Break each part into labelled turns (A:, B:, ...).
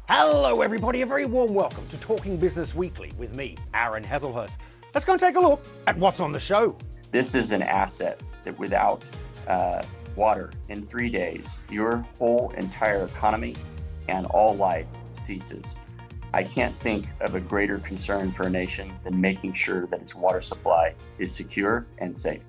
A: Hello everybody, a very warm welcome to Talking Business Weekly with me, Aaron Hazelhurst. Let's go and take a look at what's on the show.
B: This is an asset that without water in 3 days, your whole entire economy and all life ceases. I can't think of a greater concern for a nation than making sure that its water supply is secure and safe.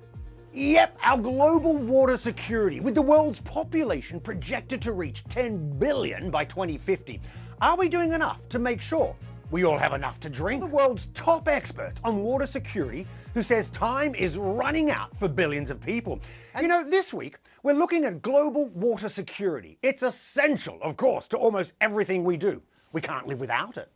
A: Yep, our global water security, with the world's population projected to reach 10 billion by 2050. Are we doing enough to make sure we all have enough to drink? The world's top expert on water security, who says time is running out for billions of people. And you know, this week, we're looking at global water security. It's essential, of course, to almost everything we do. We can't live without it.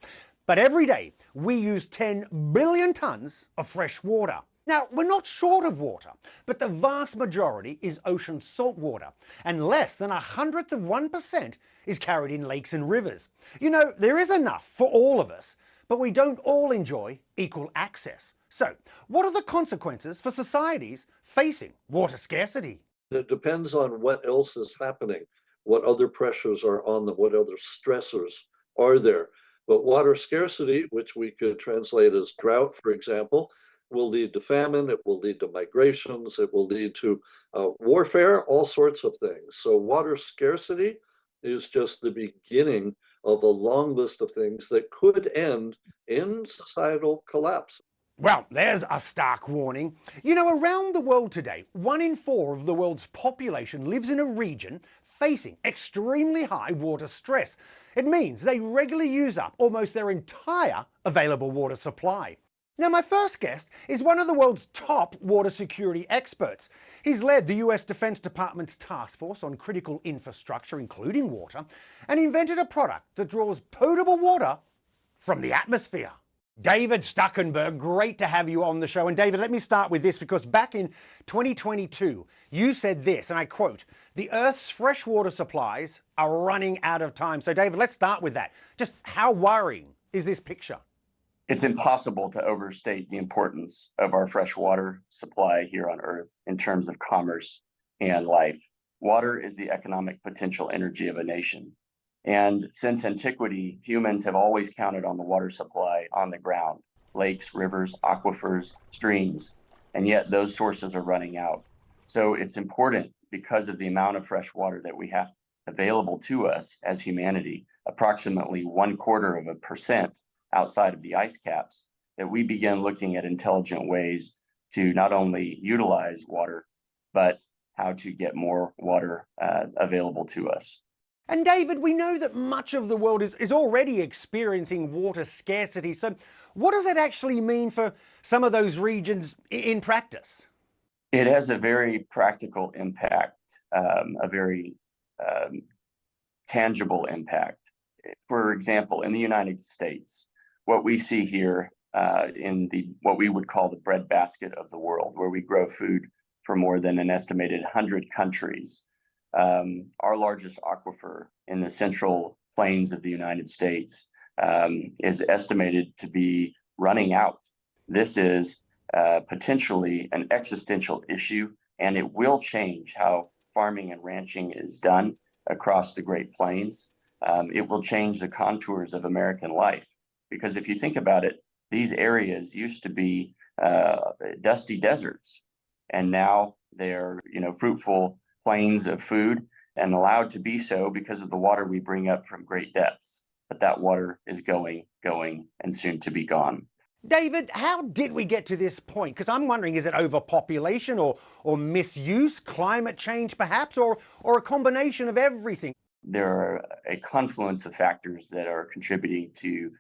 A: But every day, we use 10 billion tons of fresh water. Now, we're not short of water, but the vast majority is ocean salt water, and less than 1/100% is carried in lakes and rivers. You know, there is enough for all of us, but we don't all enjoy equal access. So, what are the consequences for societies facing water scarcity?
C: It depends on what else is happening, what other pressures are on them, what other stressors are there. But water scarcity, which we could translate as drought, for example, will lead to famine, it will lead to migrations, it will lead to warfare, all sorts of things. So water scarcity is just the beginning of a long list of things that could end in societal collapse.
A: Well, there's a stark warning. You know, around the world today, 1 in 4 of the world's population lives in a region facing extremely high water stress. It means they regularly use up almost their entire available water supply. Now, my first guest is one of the world's top water security experts. He's led the US Defense Department's task force on critical infrastructure, including water, and invented a product that draws potable water from the atmosphere. David Stuckenberg, great to have you on the show. And David, let me start with this, because back in 2022, you said this, and I quote, "The Earth's freshwater supplies are running out of time." So David, let's start with that. Just how worrying is this picture?
B: It's impossible to overstate the importance of our fresh water supply here on Earth in terms of commerce and life. Water is the economic potential energy of a nation. And since antiquity, humans have always counted on the water supply on the ground, lakes, rivers, aquifers, streams, and yet those sources are running out. So it's important, because of the amount of fresh water that we have available to us as humanity, approximately 1/4% outside of the ice caps, that we begin looking at intelligent ways to not only utilize water, but how to get more water available to us.
A: And David, we know that much of the world is already experiencing water scarcity. So what does it actually mean for some of those regions in practice?
B: It has a very practical impact, a very tangible impact. For example, in the United States, what we see here in what we would call the breadbasket of the world, where we grow food for more than an estimated 100 countries, our largest aquifer in the central plains of the United States is estimated to be running out. This is potentially an existential issue, and it will change how farming and ranching is done across the Great Plains. It will change the contours of American life. Because if you think about it, these areas used to be dusty deserts, and now they're fruitful plains of food, and allowed to be so because of the water we bring up from great depths. But that water is going, and soon to be gone.
A: David, how did we get to this point? Because I'm wondering, is it overpopulation or misuse, climate change perhaps, or a combination of everything?
B: There are a confluence of factors that are contributing to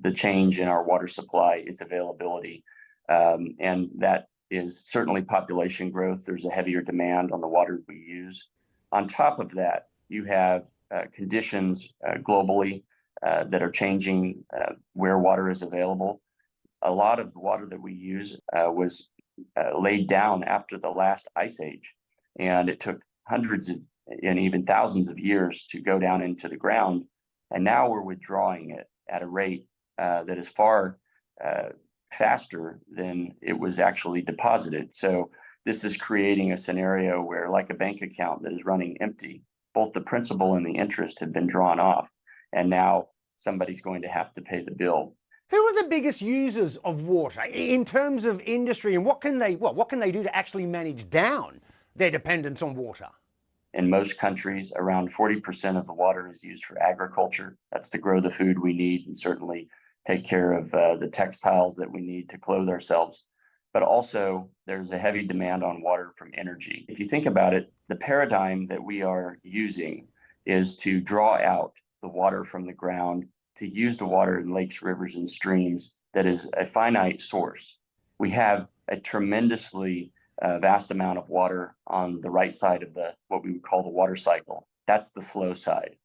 B: the change in our water supply, its availability, and that is certainly population growth. There's a heavier demand on the water we use. On top of that, you have conditions globally that are changing where water is available. A lot of the water that we use was laid down after the last ice age, and it took hundreds and even thousands of years to go down into the ground. And now we're withdrawing it at a rate that is far faster than it was actually deposited. So this is creating a scenario where, like a bank account that is running empty, both the principal and the interest have been drawn off. and now somebody's going to have to pay the bill.
A: Who are the biggest users of water in terms of industry, and what can they do to actually manage down their dependence on water?
B: In most countries, around 40% of the water is used for agriculture. That's to grow the food we need and certainly take care of the textiles that we need to clothe ourselves. But also, there's a heavy demand on water from energy. If you think about it, the paradigm that we are using is to draw out the water from the ground, to use the water in lakes, rivers, and streams that is a finite source. We have a tremendously vast amount of water on the right side of what we would call the water cycle. That's the slow side.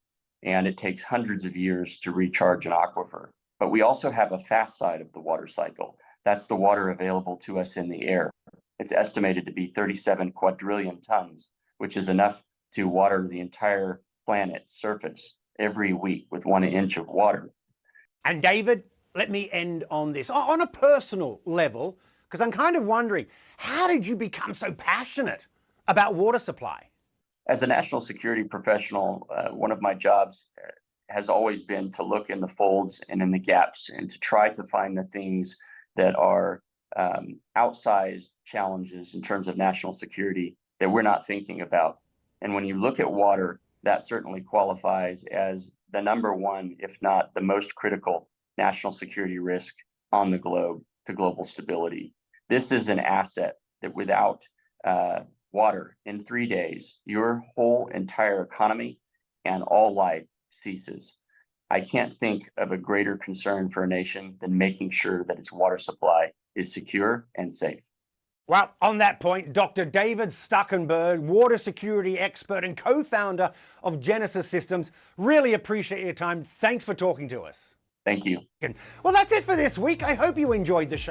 B: And it takes hundreds of years to recharge an aquifer. But we also have a fast side of the water cycle. That's the water available to us in the air. It's estimated to be 37 quadrillion tons, which is enough to water the entire planet's surface every week with 1 inch of water.
A: And David, let me end on this. On a personal level, because I'm kind of wondering, how did you become so passionate about water supply?
B: As a national security professional, one of my jobs has always been to look in the folds and in the gaps and to try to find the things that are outsized challenges in terms of national security that we're not thinking about. And when you look at water, that certainly qualifies as the number one, if not the most critical national security risk on the globe to global stability. This is an asset that without water in 3 days, your whole entire economy and all life ceases. I can't think of a greater concern for a nation than making sure that its water supply is secure and safe.
A: Well, on that point, Dr. David Stuckenberg, water security expert and co-founder of Genesis Systems, really appreciate your time. Thanks for talking to us.
B: Thank you.
A: Well, that's it for this week. I hope you enjoyed the show.